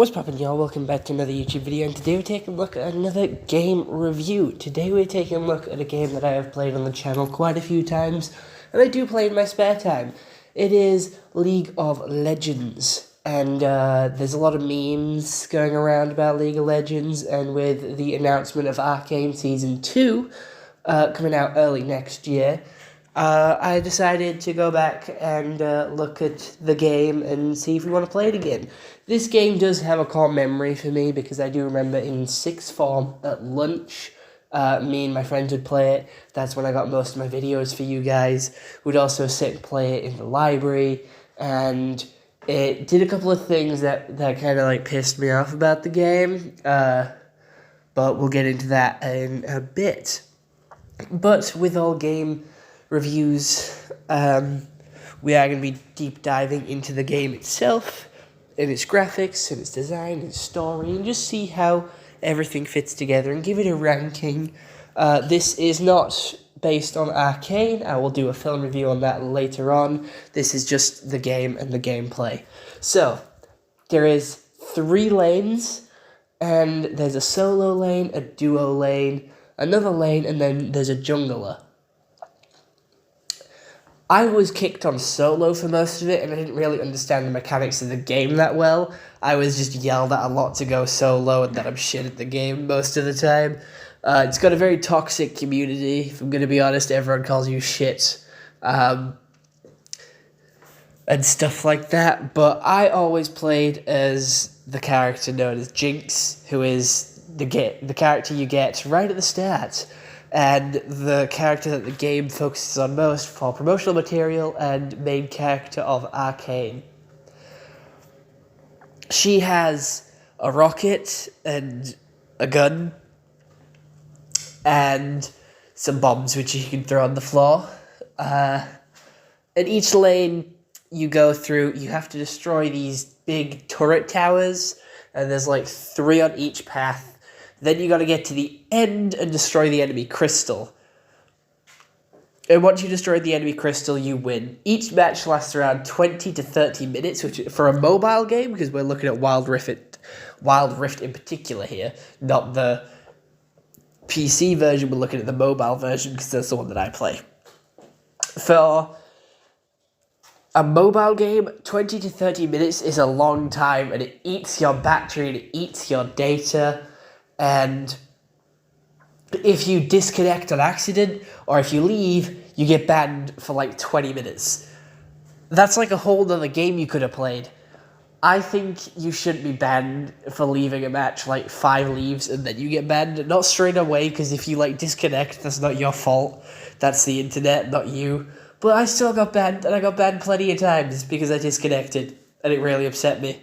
What's poppin', y'all? Welcome back to another YouTube video, and today we're taking a look at another game review. Today we're taking a look at a game that I have played on the channel quite a few times, and I do play in my spare time. It is League of Legends, and there's a lot of memes going around about League of Legends, and with the announcement of Arcane Season 2 coming out early next year, I decided to go back and look at the game and see if we want to play it again. This game does have a core memory for me because I do remember in sixth form at lunch, me and my friends would play it. That's when I got most of my videos for you guys. We'd also sit and play it in the library, and it did a couple of things that kind of like pissed me off about the game, but we'll get into that in a bit. But with all game reviews, we are going to be deep diving into the game itself, and its graphics, and its design, and its story, and just see how everything fits together, and give it a ranking. This is not based on Arcane. I will do a film review on that later on. This is just the game and the gameplay. So, there is 3 lanes, and there's a solo lane, a duo lane, another lane, and then there's a jungler. I was kicked on solo for most of it, and I didn't really understand the mechanics of the game that well. I was just yelled at a lot to go solo, and that I'm shit at the game most of the time. It's got a very toxic community, if I'm going to be honest. Everyone calls you shit, and stuff like that. But I always played as the character known as Jinx, who is the character you get right at the start, and the character that the game focuses on most for promotional material and main character of Arcane. She has a rocket and a gun and some bombs which you can throw on the floor. In each lane you go through, you have to destroy these big turret towers, and there's like 3 on each path. Then you got to get to the end and destroy the enemy crystal. And once you destroy the enemy crystal, you win. Each match lasts around 20 to 30 minutes, which for a mobile game, because we're looking at Wild Rift in particular here, not the PC version, we're looking at the mobile version because that's the one that I play. For a mobile game, 20 to 30 minutes is a long time, and it eats your battery and it eats your data. And if you disconnect on accident, or if you leave, you get banned for like 20 minutes. That's like a whole other game you could have played. I think you shouldn't be banned for leaving a match like 5 leaves and then you get banned. Not straight away, because if you like disconnect, that's not your fault. That's the internet, not you. But I still got banned, and I got banned plenty of times because I disconnected, and it really upset me.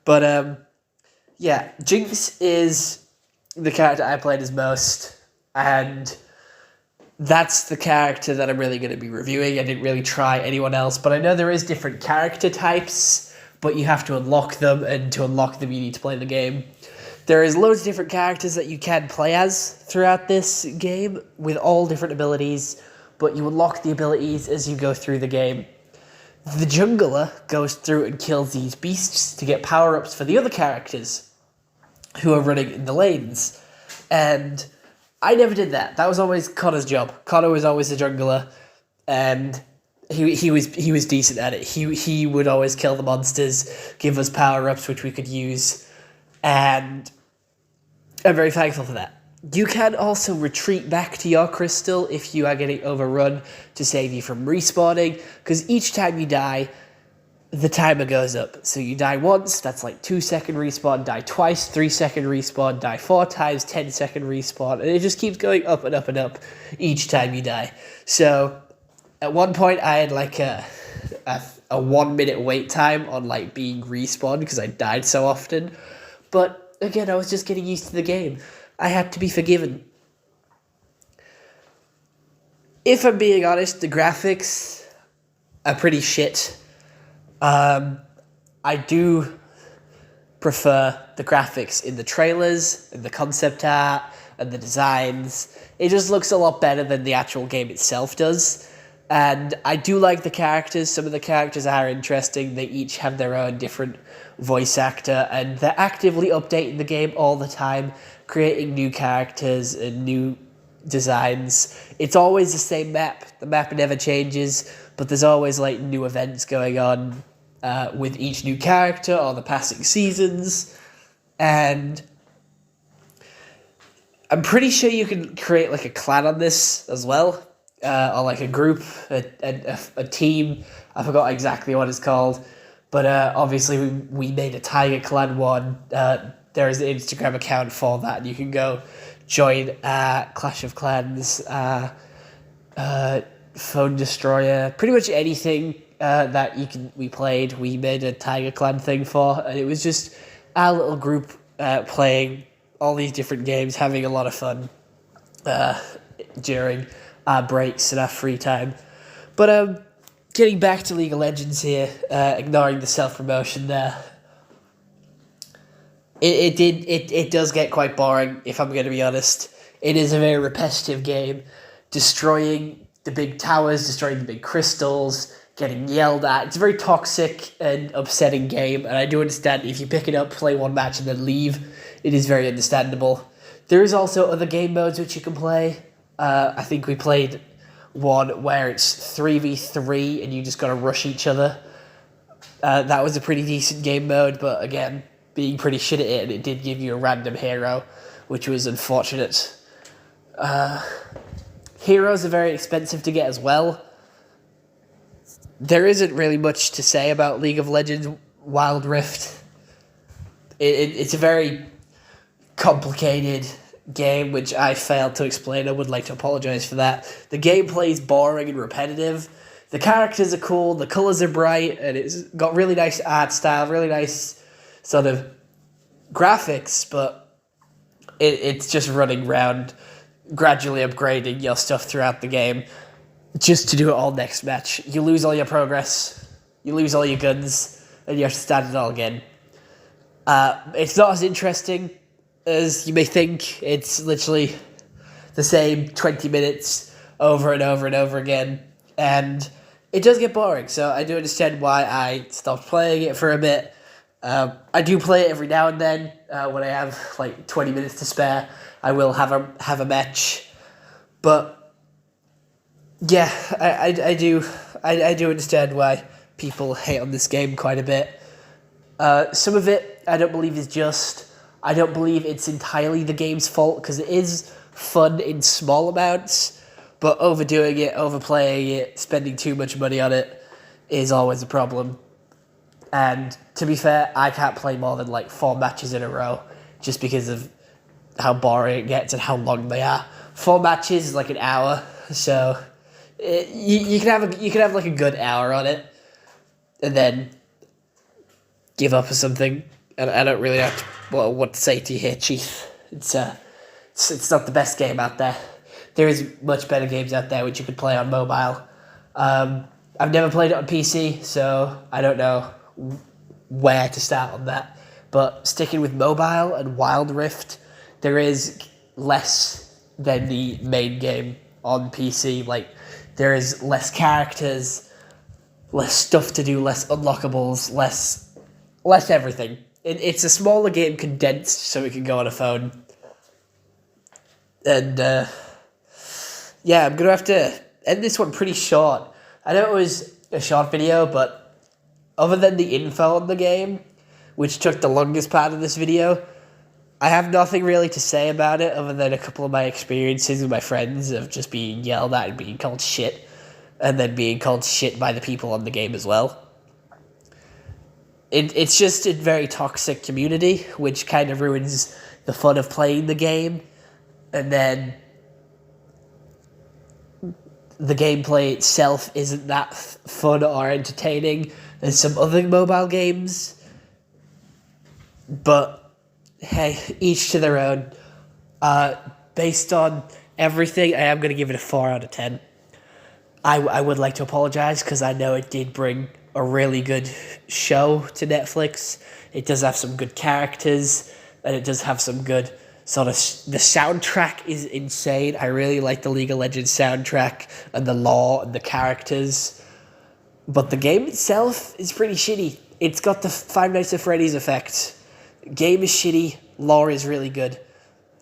But yeah, Jinx is the character I played as most, and that's the character that I'm really going to be reviewing. I didn't really try anyone else, but I know there is different character types, but you have to unlock them, and to unlock them you need to play the game. There is loads of different characters that you can play as throughout this game, with all different abilities, but you unlock the abilities as you go through the game. The jungler goes through and kills these beasts to get power-ups for the other characters who are running in the lanes, and I never did that. That was always Connor's job. Connor was always the jungler, and he was decent at it. He would always kill the monsters, give us power-ups which we could use, and I'm very thankful for that. You can also retreat back to your crystal if you are getting overrun to save you from respawning, because each time you die, the timer goes up. So you die once, that's like 2-second respawn, die twice, 3-second respawn, die 4 times, 10-second respawn, and it just keeps going up and up and up each time you die. So at one point I had like a 1-minute wait time on like being respawned because I died so often. But again, I was just getting used to the game. I had to be forgiven. If I'm being honest, the graphics are pretty shit. I do prefer the graphics in the trailers, and the concept art, and the designs. It just looks a lot better than the actual game itself does. And I do like the characters. Some of the characters are interesting. They each have their own different voice actor, and they're actively updating the game all the time, creating new characters and new designs. It's always the same map. The map never changes, but there's always like new events going on with each new character or the passing seasons. And I'm pretty sure you can create like a clan on this as well. Or like a group, a team. I forgot exactly what it's called. But obviously we made a Tiger Clan one. There is an Instagram account for that. And you can go join Clash of Clans, Phone Destroyer, pretty much anything that we played. We made a Tiger Clan thing for. And it was just our little group playing all these different games, having a lot of fun during our breaks and our free time. But getting back to League of Legends here, ignoring the self-promotion there, it does get quite boring, if I'm going to be honest. It is a very repetitive game, destroying the big towers, destroying the big crystals, getting yelled at. It's a very toxic and upsetting game, and I do understand if you pick it up, play one match, and then leave, it is very understandable. There is also other game modes which you can play. I think we played one where it's 3v3 and you just gotta rush each other. That was a pretty decent game mode, but again, being pretty shit at it, and it did give you a random hero, which was unfortunate. Heroes are very expensive to get as well. There isn't really much to say about League of Legends Wild Rift. It's a very complicated game, which I failed to explain. I would like to apologize for that. The gameplay is boring and repetitive. The characters are cool, the colors are bright, and it's got really nice art style, really nice sort of graphics, but it's just running around, gradually upgrading your stuff throughout the game, just to do it all next match. You lose all your progress, you lose all your guns, and you have to start it all again. It's not as interesting as you may think. It's literally the same 20 minutes over and over and over again, and it does get boring, so I do understand why I stopped playing it for a bit. I do play it every now and then. When I have like 20 minutes to spare, I will have a match. But yeah, I do understand why people hate on this game quite a bit. Some of it I don't believe is just. I don't believe it's entirely the game's fault, because it is fun in small amounts, but overdoing it, overplaying it, spending too much money on it is always a problem. And to be fair, I can't play more than like 4 matches in a row, just because of how boring it gets and how long they are. 4 matches is like an hour, so you can have like a good hour on it, and then give up or something. And I don't really have what to say to you here, Chief. It's not the best game out there. There is much better games out there which you could play on mobile. I've never played it on PC, so I don't know where to start on that. But sticking with mobile and Wild Rift, there is less than the main game on PC. Like, there is less characters, less stuff to do, less unlockables, less everything. It's a smaller game condensed so it can go on a phone. And yeah, I'm going to have to end this one pretty short. I know it was a short video, but other than the info on the game, which took the longest part of this video, I have nothing really to say about it other than a couple of my experiences with my friends of just being yelled at and being called shit, and then being called shit by the people on the game as well. It's just a very toxic community, which kind of ruins the fun of playing the game. And then the gameplay itself isn't that fun or entertaining as some other mobile games. But hey, each to their own. Based on everything, I am going to give it a 4 out of 10. I would like to apologize because I know it did bring a really good show to Netflix. It does have some good characters, and it does have some good the soundtrack is insane. I really like the League of Legends soundtrack and the lore and the characters. But the game itself is pretty shitty. It's got the Five Nights at Freddy's effect. Game is shitty. Lore is really good.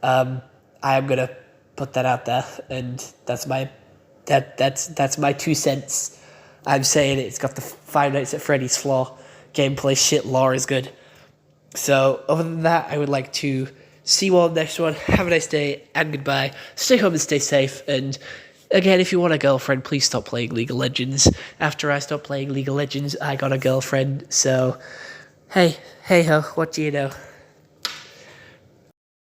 I am gonna put that out there, and that's my 2 cents. I'm saying it's got the Five Nights at Freddy's flaw. Gameplay shit. Lore is good. So other than that, I would like to see you all next one. Have a nice day and goodbye. Stay home and stay safe. And again, if you want a girlfriend, please stop playing League of Legends. After I stopped playing League of Legends, I got a girlfriend. So, hey ho, what do you know?